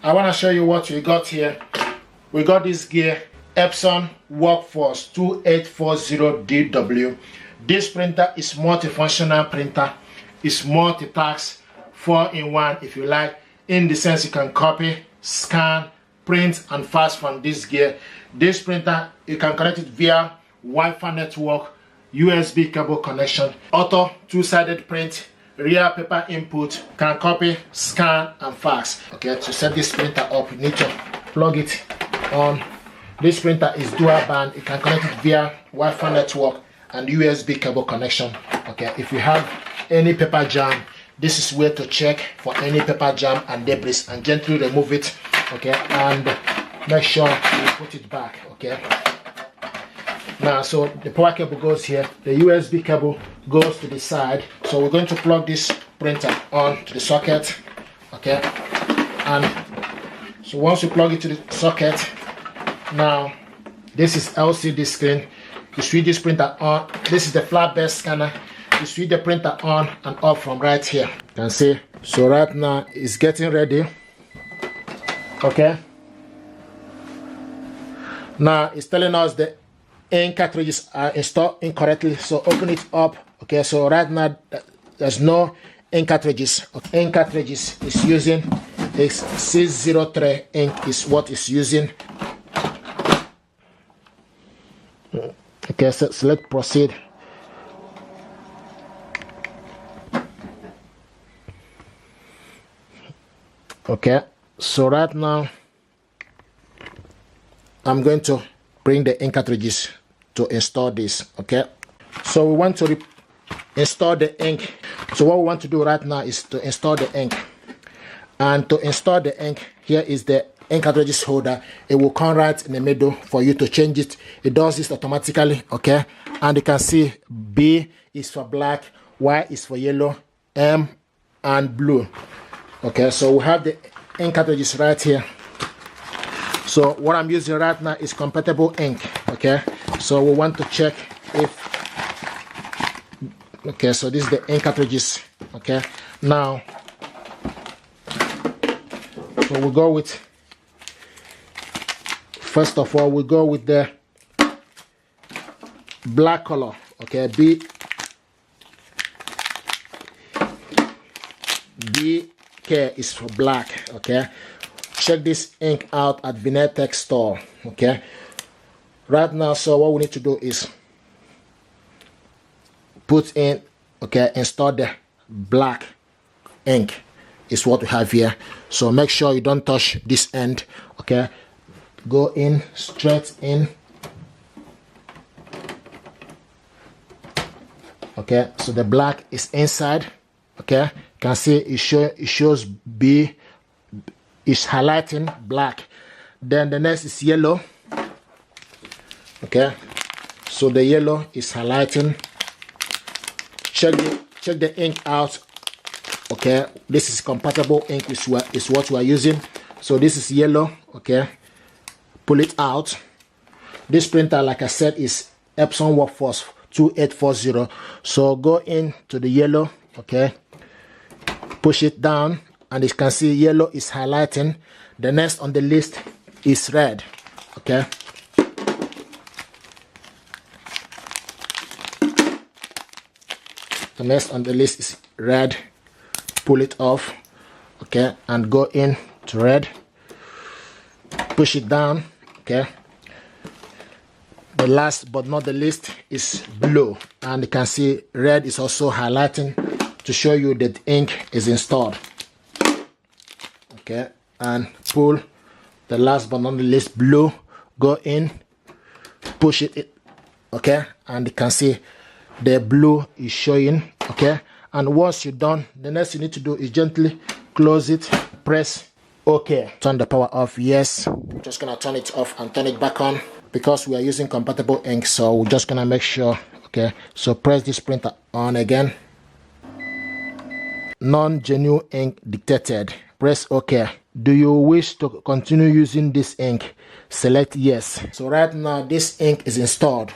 I want to show you what we got here. We got this gear, Epson WF2840 DWF. This printer is multifunctional printer. It's multi-task, 4-in-1 if you like, in the sense you can copy, scan, print and fax from this gear. This printer, you can connect it via Wi-Fi network, USB cable connection, auto two-sided print, rear paper input, can copy, scan and fax. Okay, to set this printer up, you need to plug it on. This printer is dual band. You can connect it via Wi-Fi network and USB cable connection. Okay, if you have any paper jam, this is where to check for any paper jam and debris and gently remove it. Okay, and make sure you put it back. Okay, now so the power cable goes here, the USB cable goes to the side. So we're going to plug this printer on to the socket. Okay, and so once you plug it to the socket, now this is LCD screen. You switch this printer on. This is the flatbed scanner. You switch the printer on and off from right here. You can see. So right now it's getting ready. Okay. Now it's telling us the ink cartridges are installed incorrectly. So open it up. Okay. So right now there's no ink cartridges. Okay. Ink cartridges is using is 603 ink is what it's using. Okay, so let's proceed. Okay, so right now I'm going to bring the ink cartridges to install this. Okay, so we want to install the ink. So what we want to do right now is to install the ink. And to install the ink, here is the ink cartridges holder. It will come right in the middle for you to change it. It does this automatically. Okay, and you can see B is for black, Y is for yellow, M and blue. Okay, so we have the ink cartridges right here. So what I'm using right now is compatible ink. Okay, so we want to check if, okay, so this is the ink cartridges. Okay, now so we'll go with, first of all, we go with the black color. Okay, BK is for black. Okay, check this ink out at Vinetech store. Okay, right now, so what we need to do is put in, okay, install the black ink is what we have here. So make sure you don't touch this end. Okay, go in, straight in. Okay, so the black is inside. Okay, you can see it shows B is highlighting black. Then the next is yellow. Okay, so the yellow is highlighting. Check the ink out. Okay, this is compatible ink is what we are using. So this is yellow. Okay, pull it out. This printer, like I said, is Epson WF2840. So go into the yellow. Okay, push it down, and you can see yellow is highlighting. The next on the list is red. Okay, the next on the list is red. Pull it off. Okay, and go in to red. Push it down. Okay, the last but not the least is blue, and you can see red is also highlighting to show you that ink is installed. Okay, and pull the last but not the least blue. Go in, push it. Okay, and you can see the blue is showing. Okay, and once you're done, the next you need to do is gently close it, press OK. Turn the power off. Yes, I'm just gonna turn it off and turn it back on because we are using compatible ink, so we're just gonna make sure. Okay, so press this printer on again. Non-genuine ink detected. Press OK. Do you wish to continue using this ink? Select yes. So right now this ink is installed.